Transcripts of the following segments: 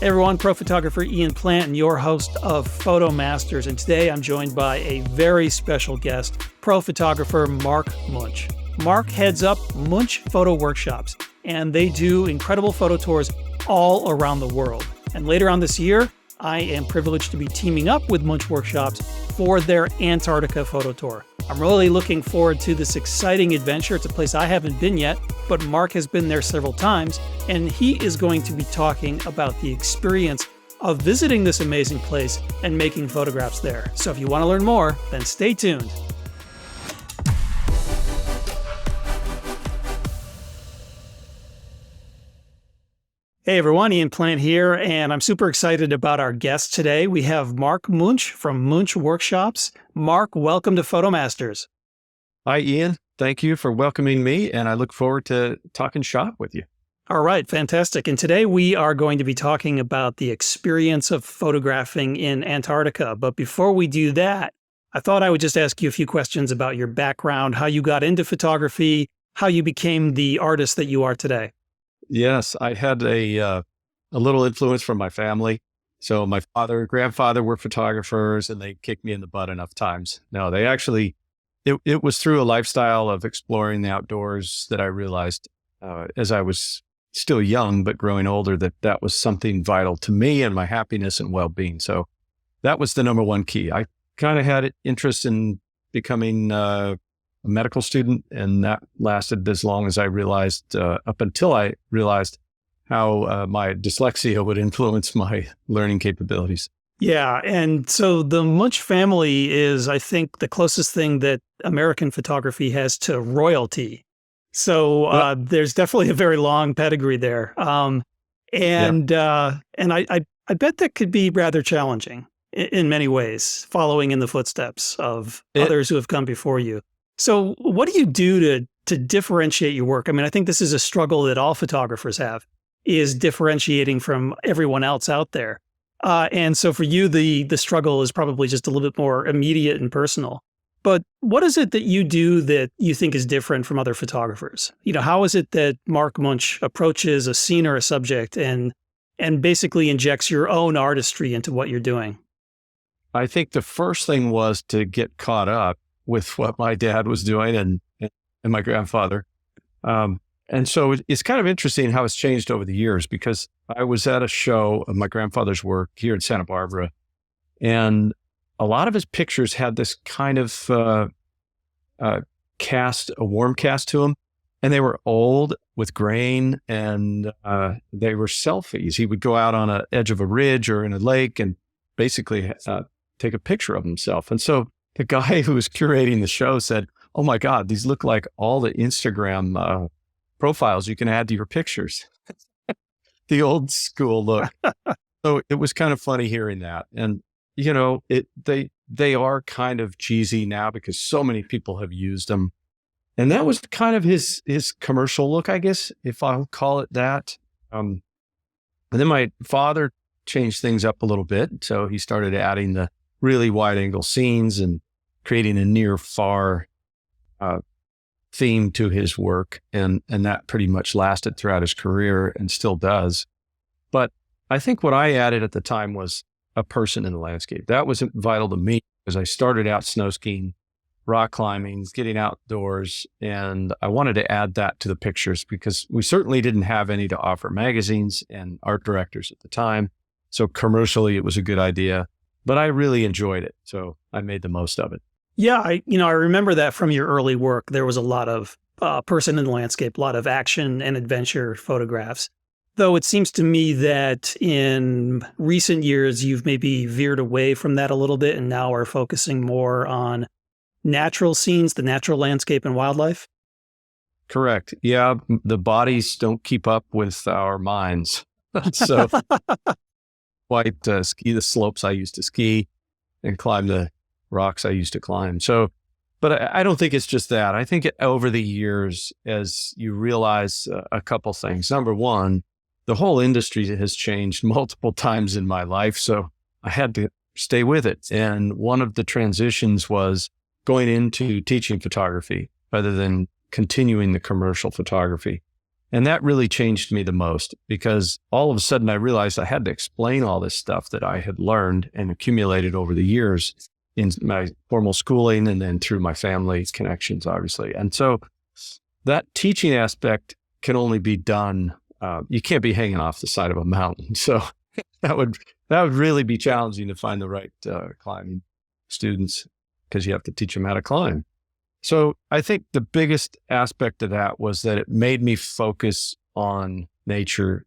Hey everyone, pro photographer Ian Plant and your host of Photo Masters. And today I'm joined by a very special guest, pro photographer Marc Muench. Marc heads up Muench Photo Workshops, and they do incredible photo tours all around the world. And later on this year, I am privileged to be teaming up with Muench Workshops for their Antarctica photo tour. I'm really looking forward to this exciting adventure. It's a place I haven't been yet, but Marc has been there several times, and he is going to be talking about the experience of visiting this amazing place and making photographs there. So if you want to learn more, then stay tuned. Hey everyone, Ian Plant here, and I'm super excited about our guest today. We have Marc Muench from Muench Workshops. Marc, welcome to Photo Masters. Hi, Ian. Thank you for welcoming me, and I look forward to talking shop with you. All right, fantastic. And today we are going to be talking about the experience of photographing in Antarctica. But before we do that, I thought I would just ask you a few questions about your background, how you got into photography, how you became the artist that you are today. Yes, I had a little influence from my family. So my father and grandfather were photographers, and they kicked me in the butt enough times. No, they actually, it was through a lifestyle of exploring the outdoors that I realized as I was still young, but growing older, that was something vital to me and my happiness and well-being. So that was the number one key. I kind of had an interest in becoming a medical student, and that lasted as long as I realized, up until I realized how my dyslexia would influence my learning capabilities. Yeah, and so the Muench family is, I think, the closest thing that American photography has to royalty. So there's definitely a very long pedigree there, and I bet that could be rather challenging in many ways, following in the footsteps of others who have come before you. So what do you do to differentiate your work? I mean, I think this is a struggle that all photographers have, is differentiating from everyone else out there. And so for you, the struggle is probably just a little bit more immediate and personal. But what is it that you do that you think is different from other photographers? You know, how is it that Marc Muench approaches a scene or a subject and basically injects your own artistry into what you're doing? I think the first thing was to get caught up with what my dad was doing and my grandfather. And so it's kind of interesting how it's changed over the years, because I was at a show of my grandfather's work here in Santa Barbara, and a lot of his pictures had this kind of a warm cast to them, and they were old with grain, and they were selfies. He would go out on an edge of a ridge or in a lake and basically take a picture of himself. And so the guy who was curating the show said, "Oh my God, these look like all the Instagram profiles you can add to your pictures." The old school look. So it was kind of funny hearing that. And, you know, they are kind of cheesy now because so many people have used them. And that was kind of his commercial look, I guess, if I'll call it that. And then my father changed things up a little bit. So he started adding the really wide angle scenes and creating a near far theme to his work. And that pretty much lasted throughout his career and still does. But I think what I added at the time was a person in the landscape. That was vital to me because I started out snow skiing, rock climbing, getting outdoors, and I wanted to add that to the pictures because we certainly didn't have any to offer magazines and art directors at the time. So commercially, it was a good idea, but I really enjoyed it. So I made the most of it. Yeah, I remember that from your early work. There was a lot of person in the landscape, a lot of action and adventure photographs. Though it seems to me that in recent years, you've maybe veered away from that a little bit and now are focusing more on natural scenes, the natural landscape and wildlife. Correct. Yeah, the bodies don't keep up with our minds. So quite ski the slopes I used to ski and climb the rocks I used to climb. So, but I don't think it's just that. I think over the years, as you realize a couple things. Number one, the whole industry has changed multiple times in my life. So I had to stay with it. And one of the transitions was going into teaching photography rather than continuing the commercial photography. And that really changed me the most because all of a sudden I realized I had to explain all this stuff that I had learned and accumulated over the years in my formal schooling and then through my family's connections, obviously. And so that teaching aspect can only be done. You can't be hanging off the side of a mountain. So that would really be challenging to find the right climbing students because you have to teach them how to climb. So I think the biggest aspect of that was that it made me focus on nature.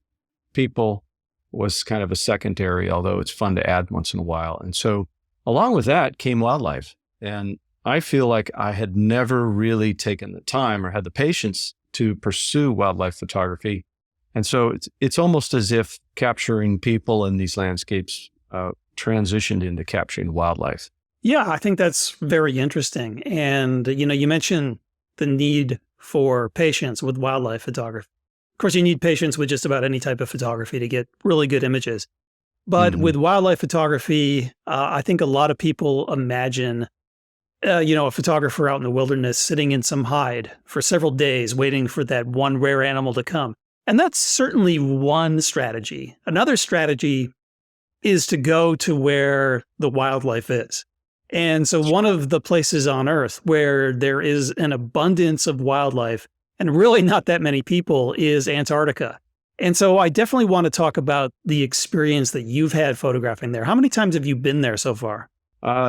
People was kind of a secondary, although it's fun to add once in a while. And so along with that came wildlife. And I feel like I had never really taken the time or had the patience to pursue wildlife photography. And so it's almost as if capturing people in these landscapes transitioned into capturing wildlife. Yeah, I think that's very interesting. And, you mentioned the need for patience with wildlife photography. Of course, you need patience with just about any type of photography to get really good images. But with wildlife photography, I think a lot of people imagine, a photographer out in the wilderness sitting in some hide for several days waiting for that one rare animal to come. And that's certainly one strategy. Another strategy is to go to where the wildlife is. And so one of the places on Earth where there is an abundance of wildlife and really not that many people is Antarctica. And so I definitely want to talk about the experience that you've had photographing there. How many times have you been there so far?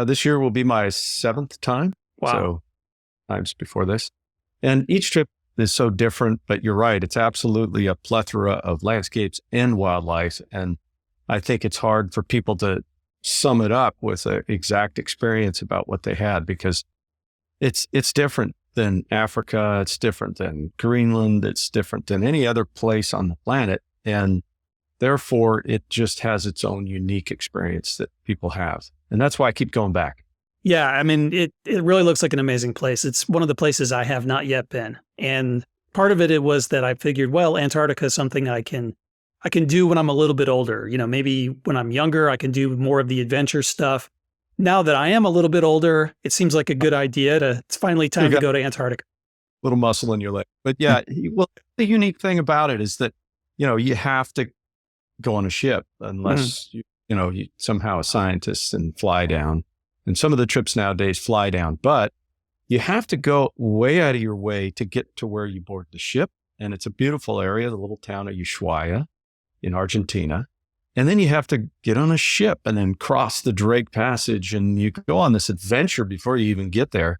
This year will be my 7th time. Wow. So times before this. And each trip is so different, but you're right. It's absolutely a plethora of landscapes and wildlife. And I think it's hard for people to sum it up with an exact experience about what they had because it's different than Africa. It's different than Greenland. It's different than any other place on the planet. And therefore, it just has its own unique experience that people have. And that's why I keep going back. Yeah, I mean, it really looks like an amazing place. It's one of the places I have not yet been. And part of it was that I figured, well, Antarctica is something I can do when I'm a little bit older. Maybe when I'm younger, I can do more of the adventure stuff. Now that I am a little bit older, it seems like a good idea it's finally time to go to Antarctica. Little muscle in your leg. But yeah, well, the unique thing about it is that, you have to go on a ship unless, you somehow a scientist and fly down. And some of the trips nowadays fly down, but you have to go way out of your way to get to where you board the ship. And it's a beautiful area, the little town of Ushuaia in Argentina. And then you have to get on a ship and then cross the Drake Passage and you go on this adventure before you even get there.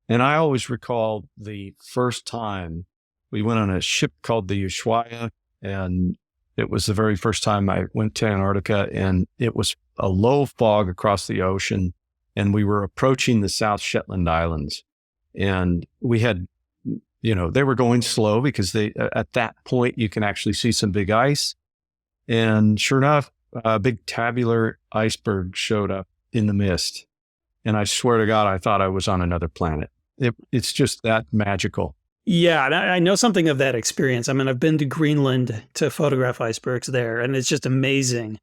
And I always recall the first time we went on a ship called the Ushuaia, and it was the very first time I went to Antarctica, and it was a low fog across the ocean, and we were approaching the South Shetland Islands. And we had, they were going slow because at that point you can actually see some big ice. And sure enough, a big tabular iceberg showed up in the mist. And I swear to God, I thought I was on another planet. It's just that magical. Yeah, and I know something of that experience. I mean, I've been to Greenland to photograph icebergs there, and it's just amazing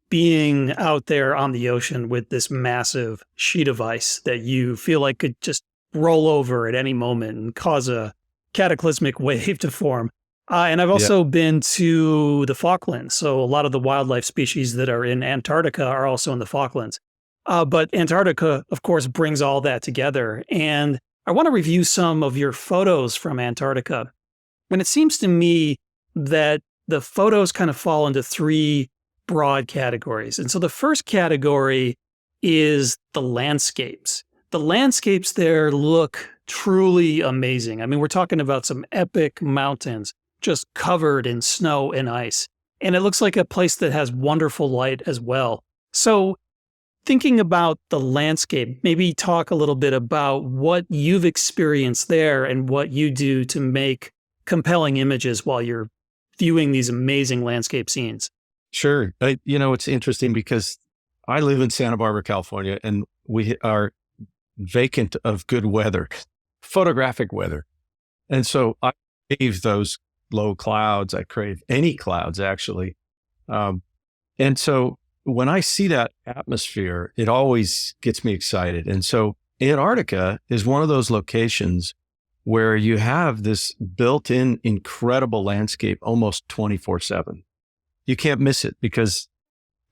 being out there on the ocean with this massive sheet of ice that you feel like could just roll over at any moment and cause a cataclysmic wave to form. And I've also been to the Falklands. So a lot of the wildlife species that are in Antarctica are also in the Falklands. But Antarctica, of course, brings all that together. And I want to review some of your photos from Antarctica. And it seems to me that the photos kind of fall into 3 broad categories. And so the first category is the landscapes. The landscapes there look truly amazing. I mean, we're talking about some epic mountains just covered in snow and ice. And it looks like a place that has wonderful light as well. So thinking about the landscape, maybe talk a little bit about what you've experienced there and what you do to make compelling images while you're viewing these amazing landscape scenes. Sure. It's interesting because I live in Santa Barbara, California, and we are vacant of good weather, photographic weather. And so I crave those low clouds. I crave any clouds, actually. And so when I see that atmosphere, it always gets me excited. And so Antarctica is one of those locations where you have this built-in incredible landscape almost 24/7. You can't miss it because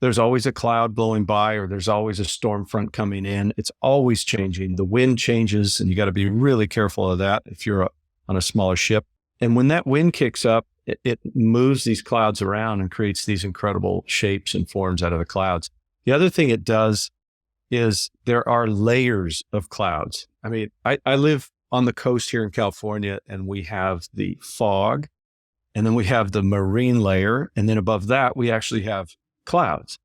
there's always a cloud blowing by or there's always a storm front coming in. It's always changing. The wind changes, and you got to be really careful of that if you're on a smaller ship. And when that wind kicks up, it moves these clouds around and creates these incredible shapes and forms out of the clouds. The other thing it does is there are layers of clouds. I mean, I live on the coast here in California, and we have the fog, and then we have the marine layer, and then above that, we actually have clouds.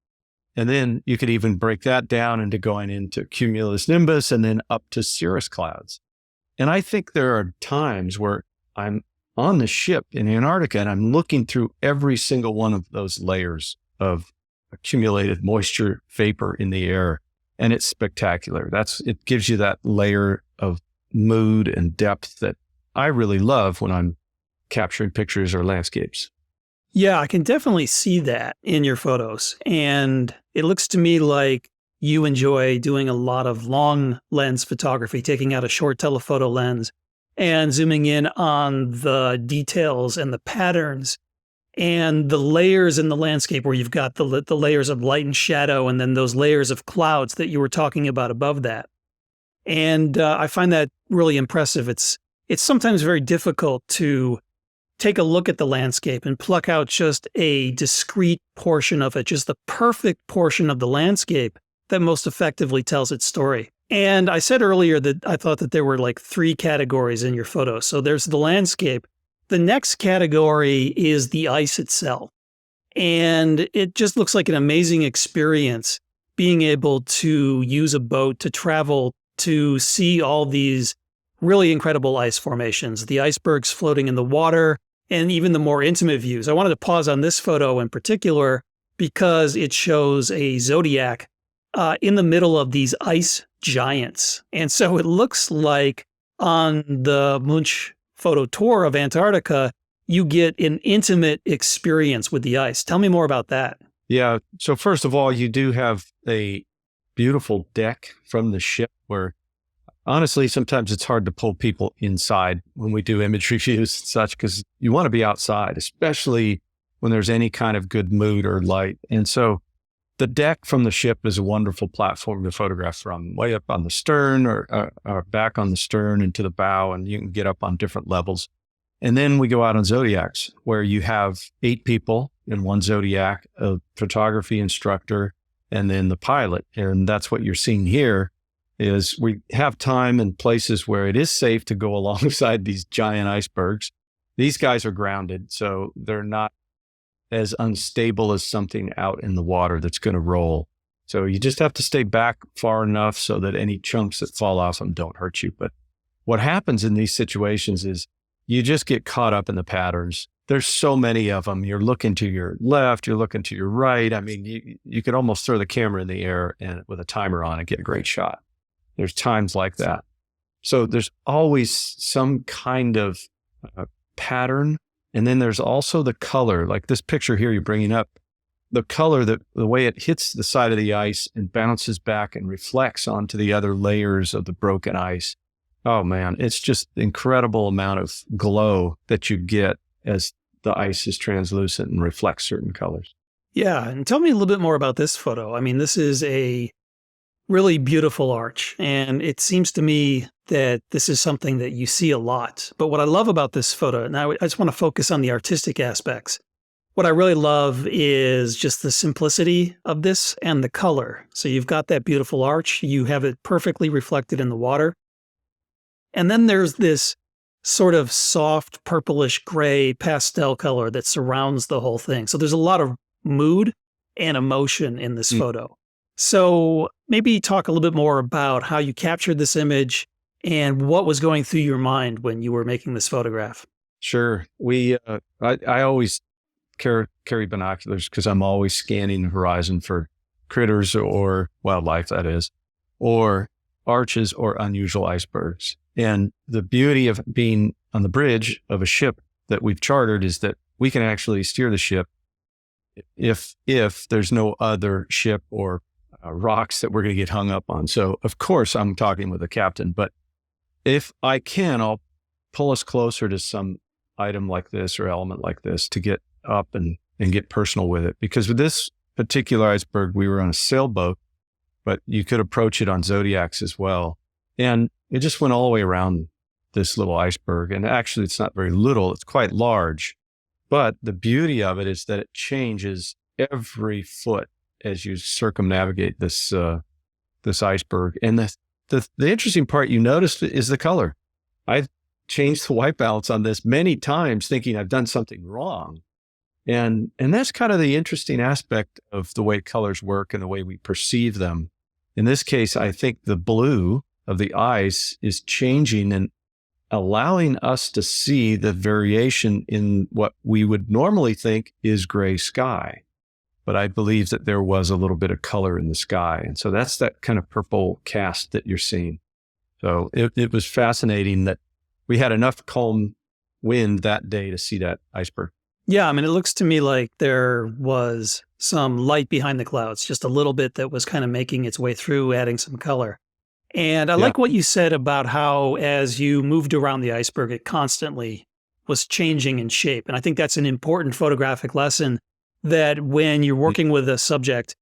And then you could even break that down into going into cumulus nimbus and then up to cirrus clouds. And I think there are times where I'm on the ship in Antarctica and I'm looking through every single one of those layers of accumulated moisture vapor in the air. And it's spectacular. It gives you that layer of mood and depth that I really love when I'm capturing pictures or landscapes. Yeah, I can definitely see that in your photos. And it looks to me like you enjoy doing a lot of long lens photography, taking out a short telephoto lens and zooming in on the details and the patterns and the layers in the landscape where you've got the layers of light and shadow and then those layers of clouds that you were talking about above that. And I find that really impressive. It's sometimes very difficult to take a look at the landscape and pluck out just a discrete portion of it, just the perfect portion of the landscape that most effectively tells its story. And I said earlier that I thought that there were like 3 categories in your photos. So there's the landscape. The next category is the ice itself. And it just looks like an amazing experience being able to use a boat to travel to see all these really incredible ice formations, the icebergs floating in the water, and even the more intimate views. I wanted to pause on this photo in particular because it shows a zodiac in the middle of these ice giants. And so it looks like on the Muench photo tour of Antarctica, you get an intimate experience with the ice. Tell me more about that. Yeah. So first of all, you do have a beautiful deck from the ship where honestly, sometimes it's hard to pull people inside when we do image reviews and such, because you want to be outside, especially when there's any kind of good mood or light. And so the deck from the ship is a wonderful platform to photograph from, way up on the stern or back on the stern and to the bow, and you can get up on different levels. And then we go out on Zodiacs, where you have 8 people in one Zodiac, a photography instructor, and then the pilot. And that's what you're seeing here. Is we have time and places where it is safe to go alongside these giant icebergs. These guys are grounded, so they're not as unstable as something out in the water that's going to roll. So you just have to stay back far enough so that any chunks that fall off them don't hurt you. But what happens in these situations is you just get caught up in the patterns. There's so many of them. You're looking to your left, you're looking to your right. I mean, you could almost throw the camera in the air and with a timer on and get a great shot. There's times like that. So there's always some kind of pattern. And then there's also the color, like this picture here you're bringing up, the color, the way it hits the side of the ice and bounces back and reflects onto the other layers of the broken ice. Oh man, it's just incredible amount of glow that you get as the ice is translucent and reflects certain colors. Yeah. And tell me a little bit more about this photo. I mean, this is a really beautiful arch. And it seems to me that this is something that you see a lot. But what I love about this photo, and I just want to focus on the artistic aspects. What I really love is just the simplicity of this and the color. So you've got that beautiful arch. You have it perfectly reflected in the water. And then there's this sort of soft purplish gray pastel color that surrounds the whole thing. So there's a lot of mood and emotion in this photo. So maybe talk a little bit more about how you captured this image and what was going through your mind when you were making this photograph. Sure. I always carry binoculars because I'm always scanning the horizon for critters or wildlife, that is, or arches or unusual icebergs. And the beauty of being on the bridge of a ship that we've chartered is that we can actually steer the ship if there's no other ship or rocks that we're going to get hung up on. So of course I'm talking with the captain, but if I can, I'll pull us closer to some item like this or element like this to get up and get personal with it. Because with this particular iceberg, we were on a sailboat, but you could approach it on Zodiacs as well. And it just went all the way around this little iceberg. And actually, it's not very little, it's quite large. But the beauty of it is that it changes every foot as you circumnavigate this iceberg. And the interesting part you noticed is the color. I've changed the white balance on this many times thinking I've done something wrong. And that's kind of the interesting aspect of the way colors work and the way we perceive them. In this case, I think the blue of the ice is changing and allowing us to see the variation in what we would normally think is gray sky. But I believe that there was a little bit of color in the sky. And so that's that kind of purple cast that you're seeing. So it was fascinating that we had enough calm wind that day to see that iceberg. Yeah, I mean, it looks to me like there was some light behind the clouds, just a little bit that was kind of making its way through, adding some color. And I like what you said about how as you moved around the iceberg, it constantly was changing in shape. And I think that's an important photographic lesson, that when you're working with a subject,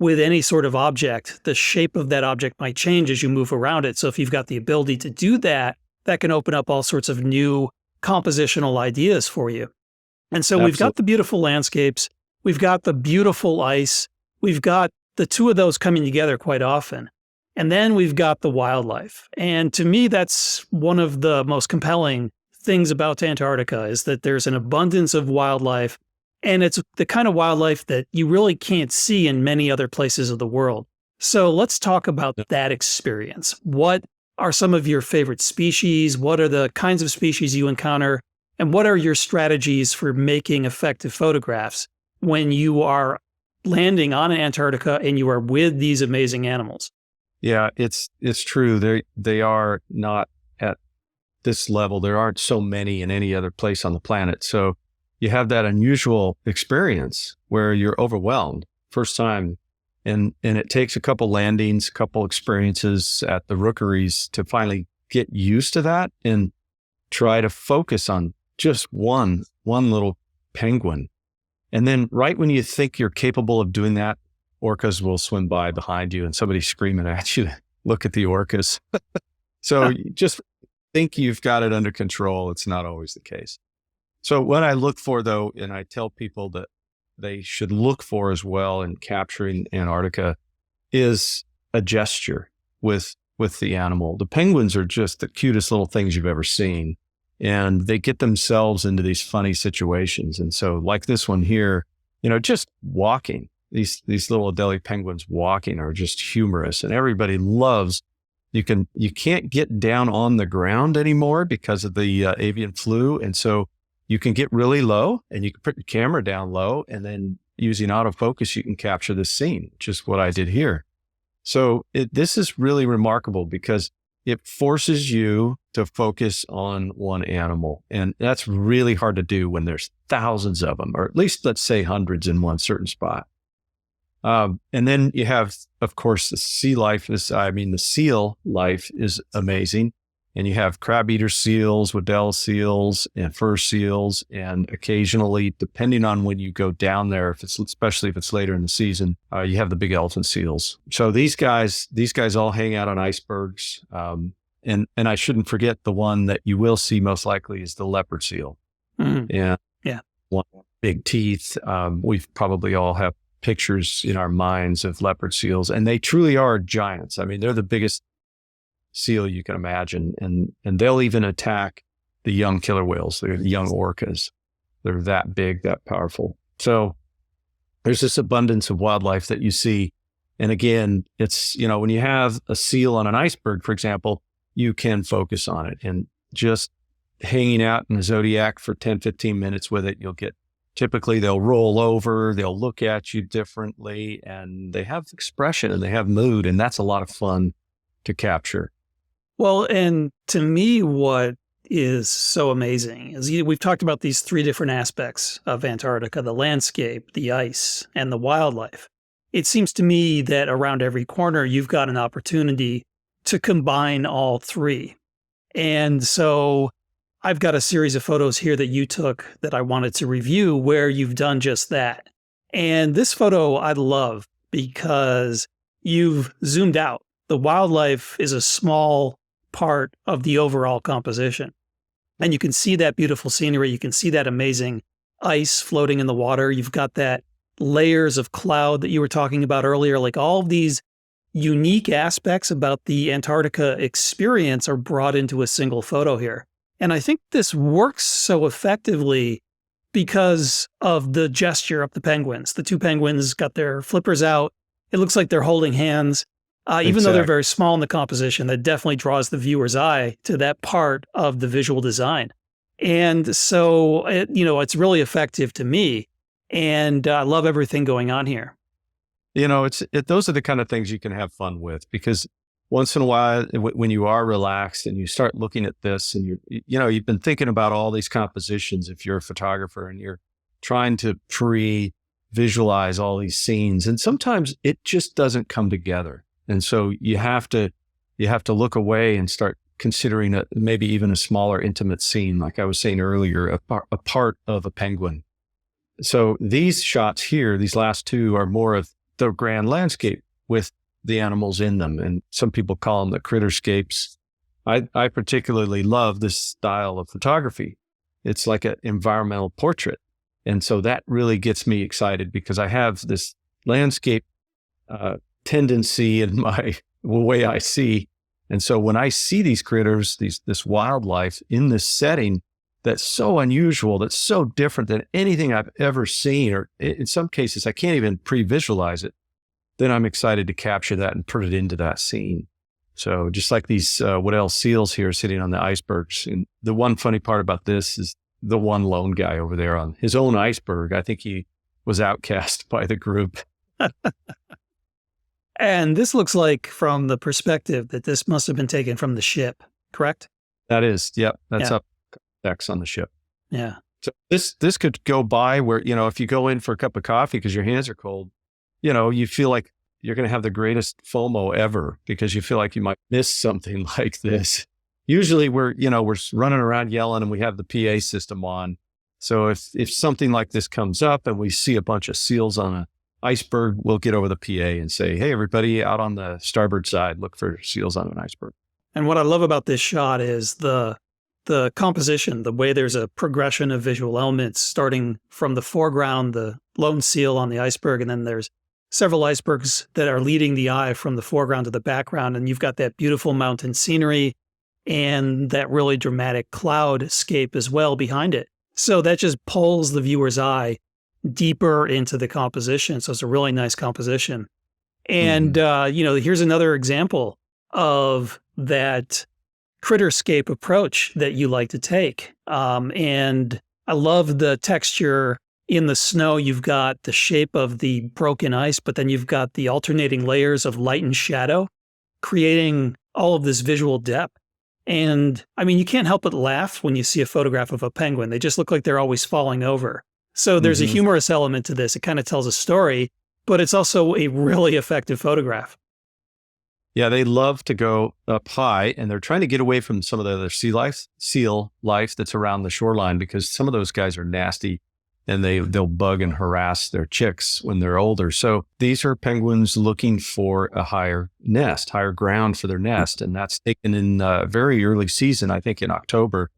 with any sort of object, the shape of that object might change as you move around it. So if you've got the ability to do that, that can open up all sorts of new compositional ideas for you. And so we've got the beautiful landscapes, we've got the beautiful ice, we've got the two of those coming together quite often. And then we've got the wildlife. And to me, that's one of the most compelling things about Antarctica, is that there's an abundance of wildlife. And it's the kind of wildlife that you really can't see in many other places of the world. So let's talk about that experience. What are some of your favorite species? What are the kinds of species you encounter? And what are your strategies for making effective photographs when you are landing on Antarctica and you are with these amazing animals? Yeah, it's true. They are not at this level. There aren't so many in any other place on the planet. So you have that unusual experience where you're overwhelmed first time. And it takes a couple landings, a couple experiences at the rookeries to finally get used to that and try to focus on just one little penguin. And then right when you think you're capable of doing that, orcas will swim by behind you and somebody's screaming at you to look at the orcas. So you just think you've got it under control. It's not always the case. So what I look for, though, and I tell people that they should look for as well in capturing Antarctica, is a gesture with the animal. The penguins are just the cutest little things you've ever seen. And they get themselves into these funny situations. And so like this one here, just walking, these little Adelie penguins walking are just humorous. And everybody loves, you can't get down on the ground anymore because of the avian flu. And so you can get really low and you can put your camera down low, and then using autofocus, you can capture the scene, which is what I did here. So this is really remarkable because it forces you to focus on one animal. And that's really hard to do when there's thousands of them, or at least let's say hundreds in one certain spot. And then you have, of course, the sea life. The seal life is amazing. And you have crab-eater seals, Weddell seals, and fur seals. And occasionally, depending on when you go down there, especially if it's later in the season, you have the big elephant seals. So these guys all hang out on icebergs. And I shouldn't forget the one that you will see most likely is the leopard seal. Mm-hmm. Yeah. One big teeth. We've probably all have pictures in our minds of leopard seals, and they truly are giants. I mean, they're the biggest seal you can imagine. And they'll even attack the young killer whales. They're the young orcas. They're that big, that powerful. So there's this abundance of wildlife that you see. And again, it's, when you have a seal on an iceberg, for example, you can focus on it, and just hanging out in the Zodiac for 10, 15 minutes with it, typically they'll roll over, they'll look at you differently, and they have expression and they have mood. And that's a lot of fun to capture. Well, and to me, what is so amazing is we've talked about these three different aspects of Antarctica: the landscape, the ice, and the wildlife. It seems to me that around every corner, you've got an opportunity to combine all three. And so I've got a series of photos here that you took that I wanted to review where you've done just that. And this photo I love because you've zoomed out. The wildlife is a small part of the overall composition. And you can see that beautiful scenery. You can see that amazing ice floating in the water. You've got that layers of cloud that you were talking about earlier. Like all of these unique aspects about the Antarctica experience are brought into a single photo here. And I think this works so effectively because of the gesture of the penguins. The two penguins got their flippers out. It looks like they're holding hands. Even though they're very small in the composition, that definitely draws the viewer's eye to that part of the visual design. And so, it's really effective to me. And I love everything going on here. Those are the kind of things you can have fun with, because once in a while, when you are relaxed and you start looking at this and you've been thinking about all these compositions, if you're a photographer and you're trying to visualize all these scenes, and sometimes it just doesn't come together. And so you have to look away and start considering maybe even a smaller, intimate scene, like I was saying earlier, a part of a penguin. So these shots here, these last two, are more of the grand landscape with the animals in them. And some people call them the critterscapes. I particularly love this style of photography. It's like an environmental portrait. And so that really gets me excited because I have this landscape tendency in my way I see. And so when I see these critters, this wildlife in this setting that's so unusual, that's so different than anything I've ever seen, or in some cases I can't even pre-visualize it, then I'm excited to capture that and put it into that scene. So just like these Waddell seals here sitting on the icebergs. And the one funny part about this is the one lone guy over there on his own iceberg. I think he was outcast by the group. And this looks like, from the perspective, that this must have been taken from the ship, correct? That is, yep. That's up decks on the ship. Yeah. So this could go by where, if you go in for a cup of coffee because your hands are cold, you feel like you're going to have the greatest FOMO ever because you feel like you might miss something like this. Usually we're running around yelling and we have the PA system on. So if something like this comes up and we see a bunch of seals on an iceberg, we'll get over the PA and say, hey, everybody out on the starboard side, look for seals on an iceberg. And what I love about this shot is the composition, the way there's a progression of visual elements starting from the foreground, the lone seal on the iceberg, and then there's several icebergs that are leading the eye from the foreground to the background. And you've got that beautiful mountain scenery and that really dramatic cloudscape as well behind it. So that just pulls the viewer's eye deeper into the composition. So it's a really nice composition. And, here's another example of that critterscape approach that you like to take. And I love the texture in the snow. You've got the shape of the broken ice, but then you've got the alternating layers of light and shadow, creating all of this visual depth. And I mean, you can't help but laugh when you see a photograph of a penguin. They just look like they're always falling over. So there's a humorous element to this. It kind of tells a story, but it's also a really effective photograph. Yeah, they love to go up high, and they're trying to get away from some of the other seal life that's around the shoreline, because some of those guys are nasty and they'll bug and harass their chicks when they're older. So these are penguins looking for a higher ground for their nest. And that's taken in very early season, I think in October.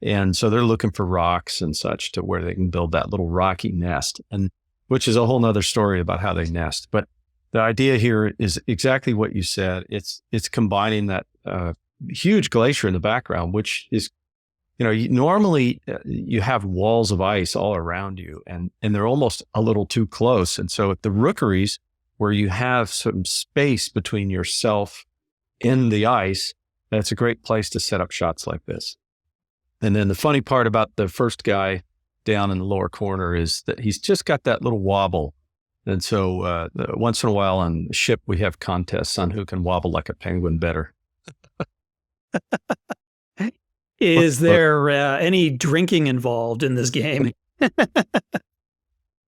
And so they're looking for rocks and such to where they can build that little rocky nest, and which is a whole nother story about how they nest. But the idea here is exactly what you said. It's combining that huge glacier in the background, which is, normally you have walls of ice all around you, and they're almost a little too close. And so at the rookeries, where you have some space between yourself and the ice, that's a great place to set up shots like this. And then the funny part about the first guy down in the lower corner is that he's just got that little wobble. And so once in a while on the ship, we have contests on who can wobble like a penguin better. Is there any drinking involved in this game?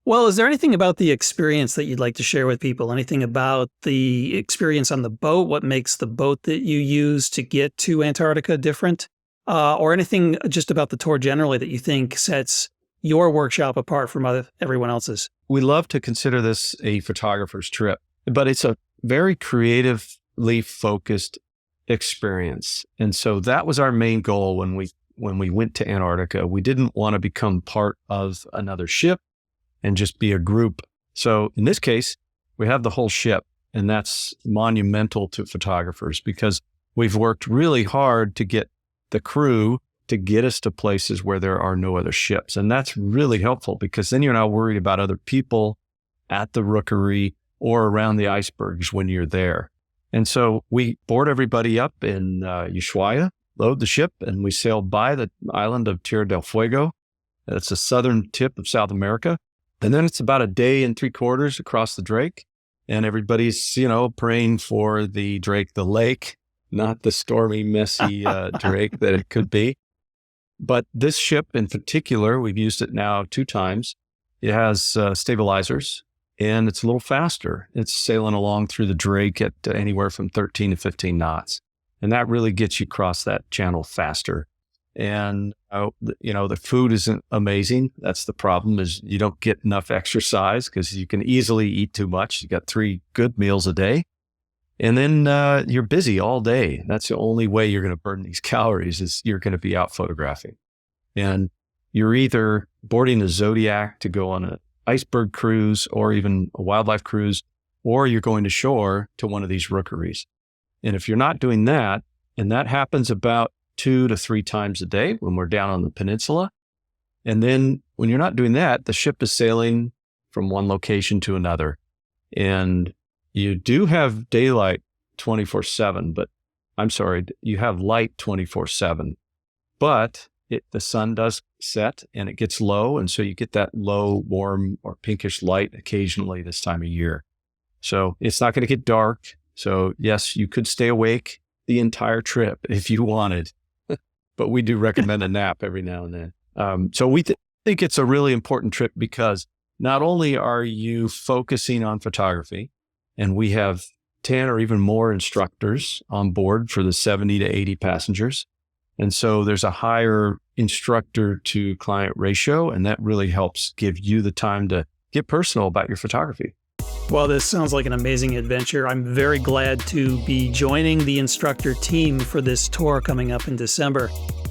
Well, is there anything about the experience that you'd like to share with people? Anything about the experience on the boat? What makes the boat that you use to get to Antarctica different? or anything just about the tour generally that you think sets your workshop apart from everyone else's? We love to consider this a photographer's trip, but it's a very creatively focused experience. And so that was our main goal when we went to Antarctica. We didn't want to become part of another ship and just be a group. So in this case, we have the whole ship, and that's monumental to photographers because we've worked really hard to get the crew to get us to places where there are no other ships. And that's really helpful because then you're not worried about other people at the rookery or around the icebergs when you're there. And so we board everybody up in Ushuaia, load the ship, and we sailed by the island of Tierra del Fuego. That's the southern tip of South America. And then it's about a day and 3/4 across the Drake. And everybody's, praying for the Drake, the lake, not the stormy, messy Drake that it could be. But this ship in particular, we've used it now 2 times. It has stabilizers, and it's a little faster. It's sailing along through the Drake at anywhere from 13 to 15 knots. And that really gets you across that channel faster. And, the food isn't amazing. That's the problem, is you don't get enough exercise because you can easily eat too much. You got 3 good meals a day. And then you're busy all day. That's the only way you're going to burn these calories is you're going to be out photographing. And you're either boarding a Zodiac to go on an iceberg cruise or even a wildlife cruise, or you're going to shore to one of these rookeries. And if you're not doing that, and that happens about 2 to 3 times a day when we're down on the peninsula. And then when you're not doing that, the ship is sailing from one location to another. And you do have daylight 24/7, but I'm sorry, you have light 24/7, but the sun does set and it gets low. And so you get that low, warm or pinkish light occasionally this time of year. So it's not going to get dark. So yes, you could stay awake the entire trip if you wanted, but we do recommend a nap every now and then. So we think it's a really important trip because not only are you focusing on photography, and we have 10 or even more instructors on board for the 70 to 80 passengers. And so there's a higher instructor to client ratio, and that really helps give you the time to get personal about your photography. Well, this sounds like an amazing adventure. I'm very glad to be joining the instructor team for this tour coming up in December.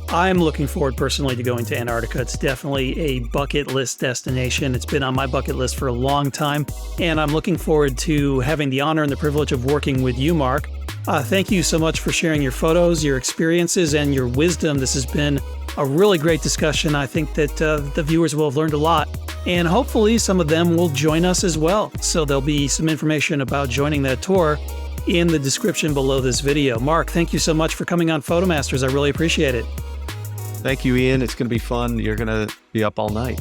I'm looking forward personally to going to Antarctica. It's definitely a bucket list destination. It's been on my bucket list for a long time, and I'm looking forward to having the honor and the privilege of working with you, Marc. Thank you so much for sharing your photos, your experiences, and your wisdom. This has been a really great discussion. I think that the viewers will have learned a lot, and hopefully some of them will join us as well. So there'll be some information about joining that tour in the description below this video. Marc, thank you so much for coming on Photomasters. I really appreciate it. Thank you, Ian. It's going to be fun. You're going to be up all night.